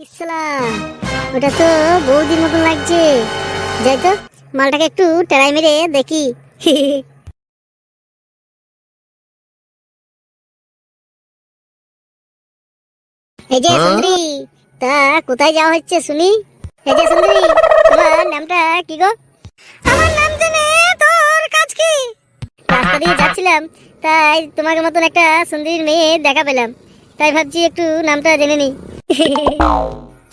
ইসলাম, ওটা তো বৌদির মতন লাগছে। যাই তো মালটাকে একটু টেরাই মেরে দেখি। এই যে সুন্দরী, তা কোথায় যাওয়া হচ্ছে শুনি? এই যে সুন্দরী, তোমার নামটা কি গো? আমার নাম জেনে তোর কাজ কি? রাস্তা দিয়ে যাচ্ছিলাম, তাই তোমার মতন একটা সুন্দরীর মেয়ে দেখা পেলাম, তাই ভাবছি একটু নামটা জেনে নিই।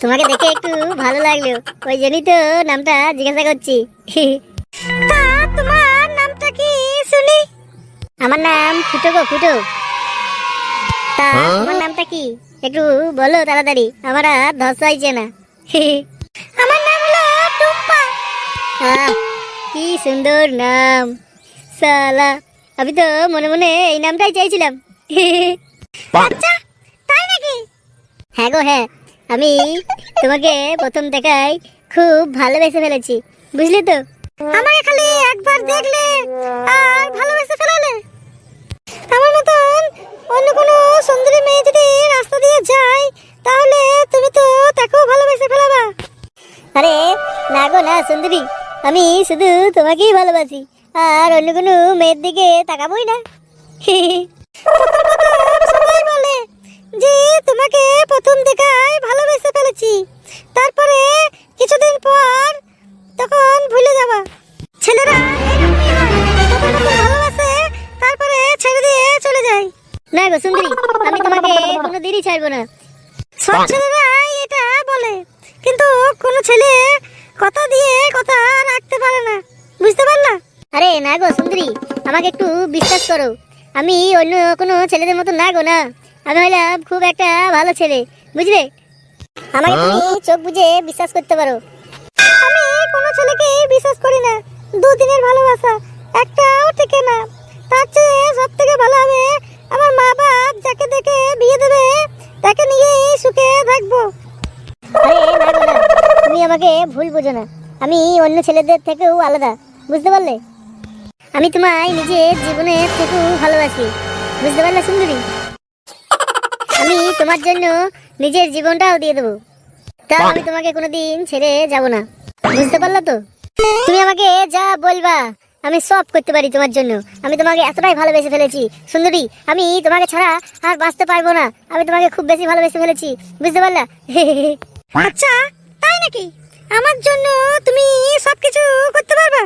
তোমাকে দেখে একটু ভালো লাগলো, ওই জন্যই তো নামটা জিজ্ঞাসা করছি। তা তোমার নামটা কি শুনি? আমার নাম ফুটো গো, ফুটো। তা তোমার নামটা কি একটু বলো তাড়াতাড়ি, আমার আর ধস হইছে না। আমার নাম হলো টুম্পা। কি সুন্দর নাম, সালা আমি তো মনে মনে এই নামটাই চাইছিলাম। আচ্ছা তাই নাকি? হ্যাঁ গো হ্যাঁ, আমি তোমাকে প্রথম দেখায় খুব ভালোবেসে ফেলেছি, বুঝলি তো? আমাকে খালি একবার দেখলে আর ভালোবেসে ফেলালে? আমার মতন অন্য কোনো সুন্দরী মেয়ে যদি রাস্তা দিয়ে যায়, তাহলে তুমি তো তাকেও ভালোবেসে ফেলাবা। আরে না গো না সুন্দরী, আমি শুধু তোমাকেই ভালোবাসি, আর অন্য কোনো মেয়ের দিকে তাকাবোই না। সবাই বলে যে তোমাকে প্রথম দেখায় ভালোবেসে ফেলেছি, তারপরে কিছুদিন পর তখন ভুলে যাবা। ছেলেরা ভালোবাসে তারপরে ছেড়ে দিয়ে চলে যায়। না গো সুন্দরী, আমি তোমাকে কোনোদিনই ছাড়বো না। সব ছেলেরা এটা বলে, কিন্তু কোনো ছেলে কথা দিয়ে কথা রাখতে পারে না, বুঝতে পারলা? আরে না গো সুন্দরী, আমাকে একটু বিশ্বাস করো, আমি অন্য কোনো ছেলেদের মতো না গো না, আমি হলাম খুব একটা ভালো ছেলে, বুঝলে? আমাকে তুমি চোখ বুঝে বিশ্বাস করতে পারো। আমি কোনো ছেলেকে বিশ্বাস করি না, দুদিনের ভালোবাসা একটাও টিকে না। তার চেয়ে সব থেকে ভালো হবে আমার মা বাপ যাকে দেখে বিয়ে দেবে তাকে নিয়েই সুখে থাকবো। আরে না গো না, তুমি আমাকে ভুল বোঝো না, আমি অন্য ছেলেদের থেকেও আলাদা, বুঝতে পারলে? আমি তোমায় নিজের জীবনের থেকেও ভালোবাসি, বুঝতে পারলে সুন্দরী? আমি তোমার জন্য নিজের জীবনটাও দিয়ে দেবো, তাও আমি তোমাকে কোনোদিন ছেড়ে যাব না, বুঝতে পারলে তো? তুমি আমাকে যা বলবা আমি সব করতে পারি তোমার জন্য। আমি তোমাকে এতটাই ভালোবেসে ফেলেছি সুন্দরী, আমি তোমাকে ছাড়া আর বাঁচতে পারবো না, আমি তোমাকে খুব বেশি ভালোবেসে ফেলেছি, বুঝতে পারলা? আচ্ছা তাই নাকি? আমার জন্য তুমি সবকিছু করতে পারবা?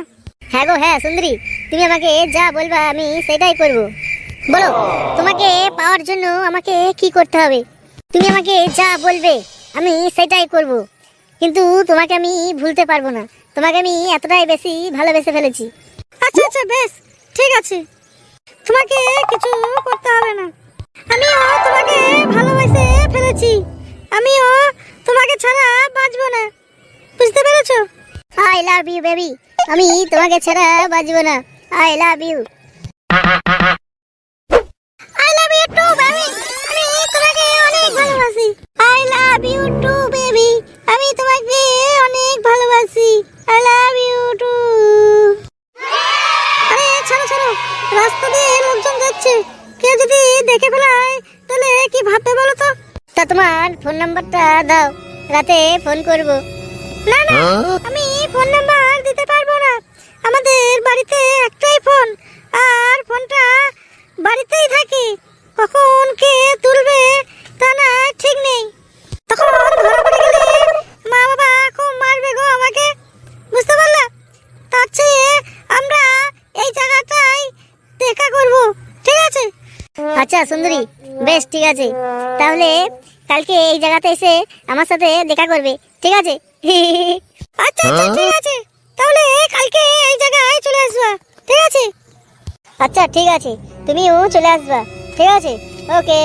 হ্যাঁ গো হ্যাঁ সুন্দরী, তুমি আমাকে যা বলবা আমি সেটাই করব। বলো তোমাকে পাওয়ার জন্য আমাকে কি করতে হবে? তুমি আমাকে যা বলবে আমি সেটাই করব, কিন্তু তোমাকে আমি ভুলতে পারবো না, তোমাকে আমি এতটাই বেশি ভালোবেসে ফেলেছি। আচ্ছা আচ্ছা বেশ ঠিক আছে, তোমাকে কিছু করতে হবে না, আমিও তোমাকে ভালোবেসে ফেলেছি, আমিও তোমাকে ছাড়া বাঁচবো না, বুঝতে পেরেছো? আই লাভ ইউ বেবি, আমি তোমাকে ছাড়া বাঁচবো না, I love you. I love you too baby, আমি তোমাকে অনেক ভালোবাসি। I love you too baby, আমি তোমাকে অনেক ভালোবাসি। I love you too. আরে ছাড়ো ছাড়ো, রাস্তা দিয়ে লোকজন যাচ্ছে, কেউ যদি দেখে ফেলায় তাহলে কি ভাববে বলো তো? তা তোমার ফোন নাম্বারটা দাও, রাতে ফোন করব। না না, আমি ফোন নাম্বার দিতে পারবো না, আমাদের বাড়িতে একটাই ফোন, আর ফোনটা বাড়িতেই থাকে, কখন কে তুলবে তা না ঠিক নেই, তখন ধরা পড়ে গেলে মা বাবা খুব মারবে গো আমাকে, বুঝতে পারলা? তার চেয়ে আমরা এই জায়গাটাই দেখা করব, ঠিক আছে? আচ্ছা সুন্দরী বেশ ঠিক আছে, তাহলে কালকে এই জায়গাতে এসে আমার সাথে দেখা করবে, ঠিক আছে? আচ্ছা আচ্ছা ঠিক আছে, তাহলে কালকে এই জায়গায় চলে আসবা, ঠিক আছে? আচ্ছা ঠিক আছে, তুমিও চলে আসবা, ঠিক আছে? ওকে।